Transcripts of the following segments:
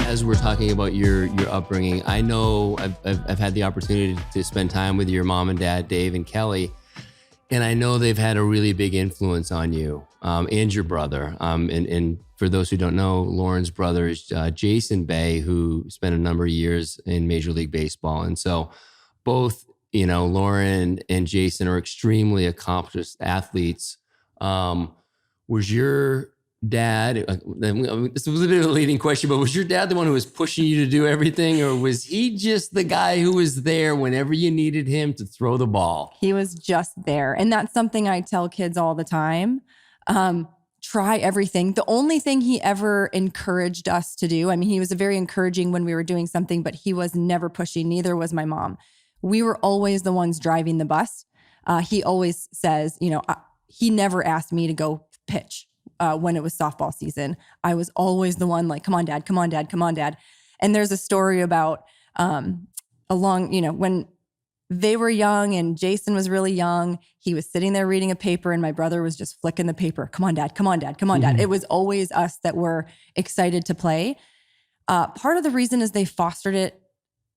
As we're talking about your upbringing, I know I've had the opportunity to spend time with your mom and dad, Dave and Kelly, and I know they've had a really big influence on you and your brother. And for those who don't know, Lauren's brother is Jason Bay, who spent a number of years in Major League Baseball. And so both, Lauren and Jason are extremely accomplished athletes. Was your dad, this was a bit of a leading question, but was your dad the one who was pushing you to do everything, or was he just the guy who was there whenever you needed him to throw the ball? He was just there. And that's something I tell kids all the time. Try everything. The only thing he ever encouraged us to do, he was very encouraging when we were doing something, but he was never pushing. Neither was my mom. We were always the ones driving the bus. He always says, he never asked me to go pitch. When it was softball season, I was always the one like, come on, dad, come on, dad, come on, dad. And there's a story about when they were young and Jason was really young, he was sitting there reading a paper and my brother was just flicking the paper. Come on, dad, come on, dad, come on, dad. It was always us that were excited to play. Part of the reason is they fostered it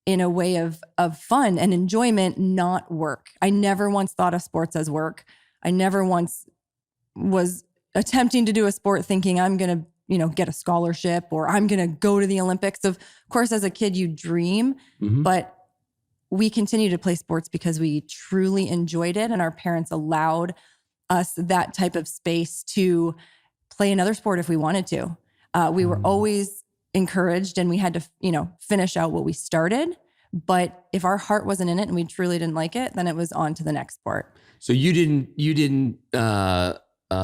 in a way of fun and enjoyment, not work. I never once thought of sports as work. I never once was attempting to do a sport thinking I'm going to, get a scholarship or I'm going to go to the Olympics. Of course, as a kid, you dream, but we continue to play sports because we truly enjoyed it. And our parents allowed us that type of space to play another sport if we wanted to. We were always encouraged and we had to, finish out what we started. But if our heart wasn't in it and we truly didn't like it, then it was on to the next sport. So you didn't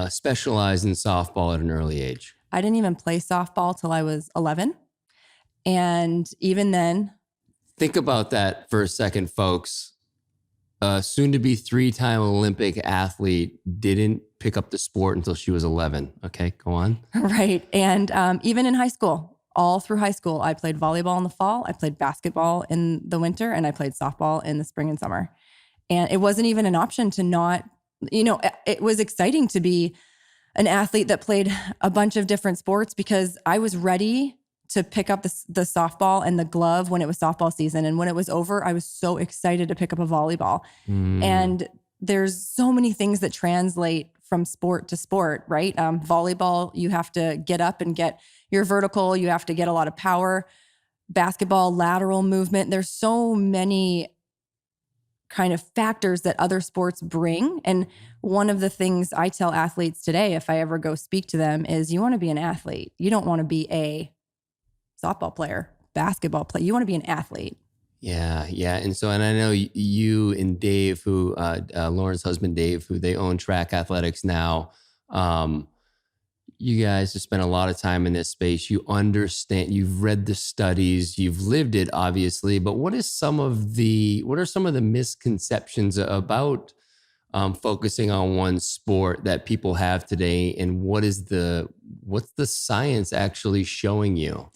specialize in softball at an early age? I didn't even play softball till I was 11. And even then... Think about that for a second, folks. Soon to be 3-time Olympic athlete didn't pick up the sport until she was 11. Okay, go on. Right. And even in high school, all through high school, I played volleyball in the fall, I played basketball in the winter, and I played softball in the spring and summer. And it wasn't even an option to not... it was exciting to be an athlete that played a bunch of different sports because I was ready to pick up the softball and the glove when it was softball season. And when it was over, I was so excited to pick up a volleyball. And there's so many things that translate from sport to sport, right? Volleyball, you have to get up and get your vertical. You have to get a lot of power. Basketball, lateral movement. There's so many kind of factors that other sports bring. And one of the things I tell athletes today, if I ever go speak to them, is you want to be an athlete. You don't want to be a softball player, basketball player. You want to be an athlete. Yeah. And I know you and Dave, who Lauren's husband, Dave, who they own Track Athletics now. You guys have spent a lot of time in this space. You understand, you've read the studies, you've lived it, obviously, but what are some of the misconceptions about focusing on one sport that people have today? And what's the science actually showing you?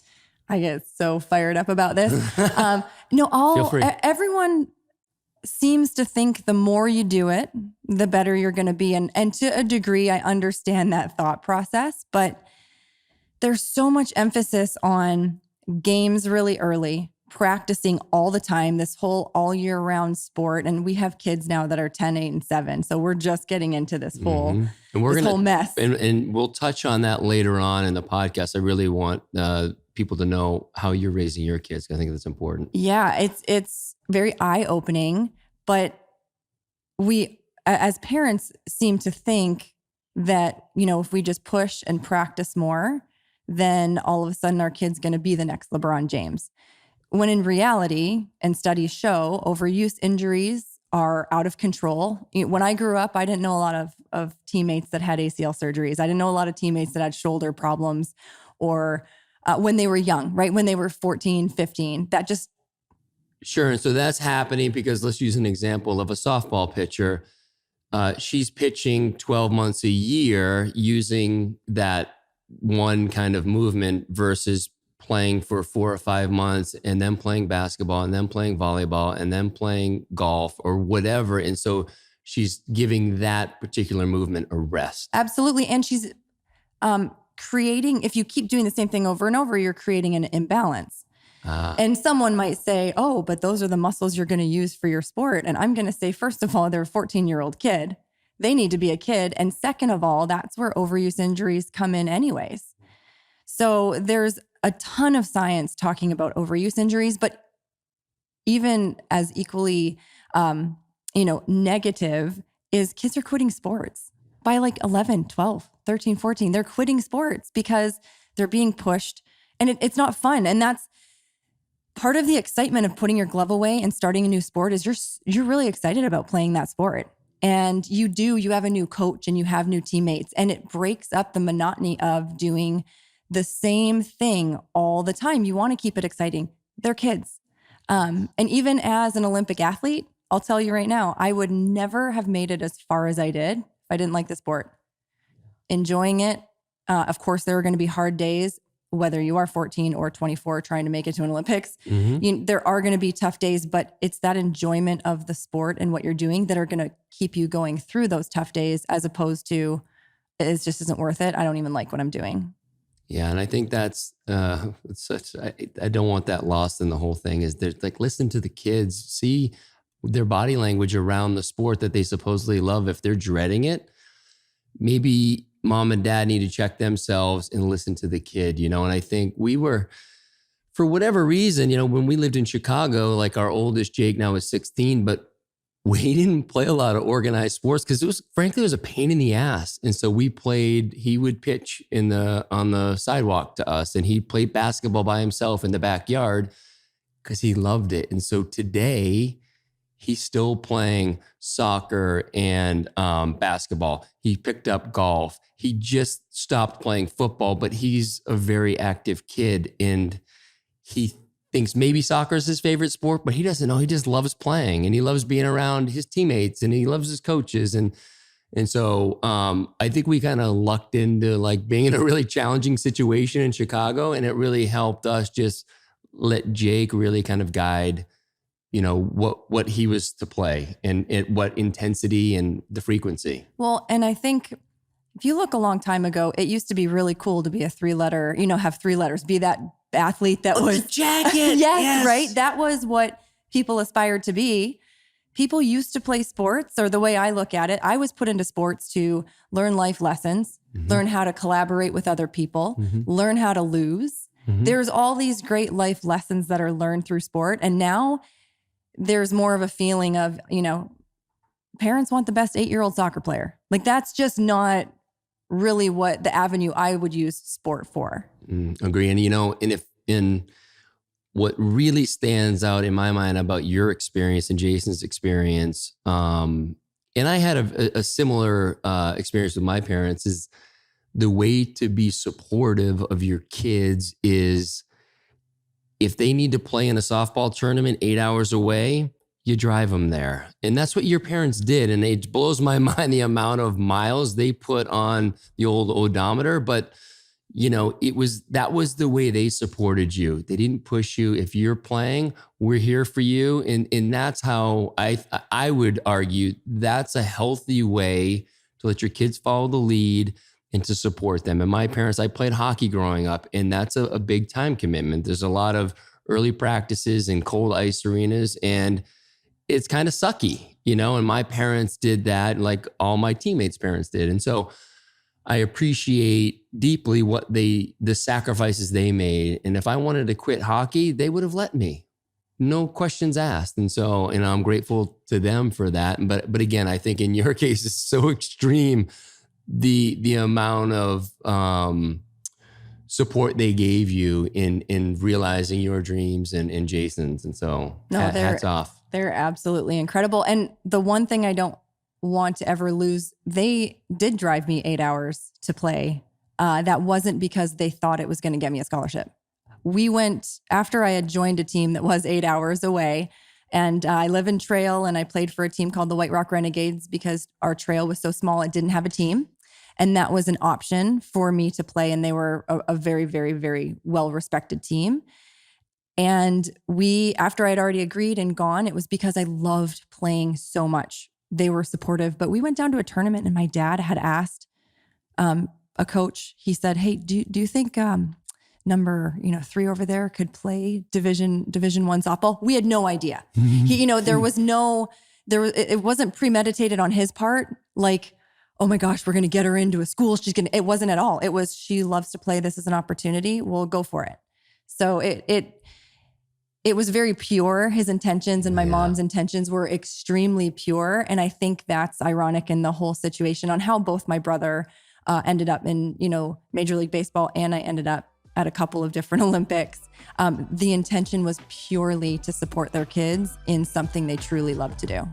I get so fired up about this. Feel free. Everyone seems to think the more you do it, the better you're going to be. And to a degree, I understand that thought process, but there's so much emphasis on games really early, practicing all the time, this whole all year round sport. And we have kids now that are 10, 8, and 7. So we're just getting into this whole, whole mess. And we'll touch on that later on in the podcast. I really want people to know how you're raising your kids. I think that's important. Yeah, it's very eye-opening, but we as parents seem to think that, if we just push and practice more, then all of a sudden our kid's going to be the next LeBron James. When in reality, and studies show, overuse injuries are out of control. When I grew up, I didn't know a lot of teammates that had ACL surgeries. I didn't know a lot of teammates that had shoulder problems or when they were young, right? When they were 14, 15, that just... Sure. And so that's happening because let's use an example of a softball pitcher. She's pitching 12 months a year using that one kind of movement versus playing for 4 or 5 months and then playing basketball and then playing volleyball and then playing golf or whatever. And so she's giving that particular movement a rest. Absolutely. And she's if you keep doing the same thing over and over, you're creating an imbalance. And someone might say, oh, but those are the muscles you're going to use for your sport. And I'm going to say, first of all, they're a 14-year-old kid. They need to be a kid. And second of all, that's where overuse injuries come in anyways. So there's a ton of science talking about overuse injuries, but even as equally, negative is kids are quitting sports by like 11, 12, 13, 14. They're quitting sports because they're being pushed and it's not fun. And that's part of the excitement of putting your glove away and starting a new sport is you're really excited about playing that sport. And you have a new coach and you have new teammates, and it breaks up the monotony of doing the same thing all the time. You want to keep it exciting. They're kids. And even as an Olympic athlete, I'll tell you right now, I would never have made it as far as I did if I didn't like the sport. Enjoying it. Of course, there are going to be hard days, whether you are 14 or 24 trying to make it to an Olympics. There are going to be tough days, but it's that enjoyment of the sport and what you're doing that are going to keep you going through those tough days, as opposed to it just isn't worth it. I don't even like what I'm doing. Yeah. And I think that's I don't want that lost in the whole thing is there's like, listen to the kids, see their body language around the sport that they supposedly love. If they're dreading it, maybe mom and dad need to check themselves and listen to the kid, and I think we were, for whatever reason, when we lived in Chicago, like our oldest Jake now is 16, but we didn't play a lot of organized sports because it was a pain in the ass. And so he would pitch on the sidewalk to us, and he'd play basketball by himself in the backyard because he loved it. And so today he's still playing soccer and basketball. He picked up golf. He just stopped playing football, but he's a very active kid, and he thinks maybe soccer is his favorite sport, but he doesn't know. He just loves playing, and he loves being around his teammates, and he loves his coaches. And so I think we kind of lucked into like being in a really challenging situation in Chicago, and it really helped us just let Jake really kind of guide what he was to play and what intensity and the frequency. Well, and I think if you look a long time ago, it used to be really cool to be a have 3 letters, be that athlete that was the jacket. yes, right. That was what people aspired to be. People used to play sports, or the way I look at it, I was put into sports to learn life lessons, learn how to collaborate with other people, learn how to lose. There's all these great life lessons that are learned through sport. And now there's more of a feeling of, parents want the best 8-year-old soccer player. Like that's just not really what the avenue I would use sport for. Agree. And what really stands out in my mind about your experience and Jason's experience, and I had a similar experience with my parents, is the way to be supportive of your kids is if they need to play in a softball tournament 8 hours away, you drive them there. And that's what your parents did. And it blows my mind the amount of miles they put on the old odometer. But, that was the way they supported you. They didn't push you. If you're playing, we're here for you. And that's how I would argue that's a healthy way to let your kids follow the lead and to support them. And my parents, I played hockey growing up, and that's a big time commitment. There's a lot of early practices in cold ice arenas, and it's kind of sucky, and my parents did that like all my teammates' parents did. And so I appreciate deeply the sacrifices they made. And if I wanted to quit hockey, they would have let me, no questions asked. And so, I'm grateful to them for that. But again, I think in your case, it's so extreme, the amount of support they gave you in realizing your dreams and Jason's. And so hats off. They're absolutely incredible. And the one thing I don't want to ever lose, they did drive me 8 hours to play. That wasn't because they thought it was going to get me a scholarship. We went after I had joined a team that was 8 hours away, and I live in Trail, and I played for a team called the White Rock Renegades because our trail was so small, it didn't have a team. And that was an option for me to play. And they were a very, very, very well-respected team. And after I'd already agreed and gone, it was because I loved playing so much. They were supportive, but we went down to a tournament, and my dad had asked, a coach, he said, "Hey, do you think number 3 over there could play Division 1 softball?" We had no idea. It wasn't premeditated on his part. Like, oh my gosh, we're going to get her into a school. It wasn't at all. It was, she loves to play. This is an opportunity. We'll go for it. So it was very pure. His intentions and my mom's intentions were extremely pure. And I think that's ironic in the whole situation on how both my brother ended up in, Major League Baseball, and I ended up at a couple of different Olympics. The intention was purely to support their kids in something they truly love to do.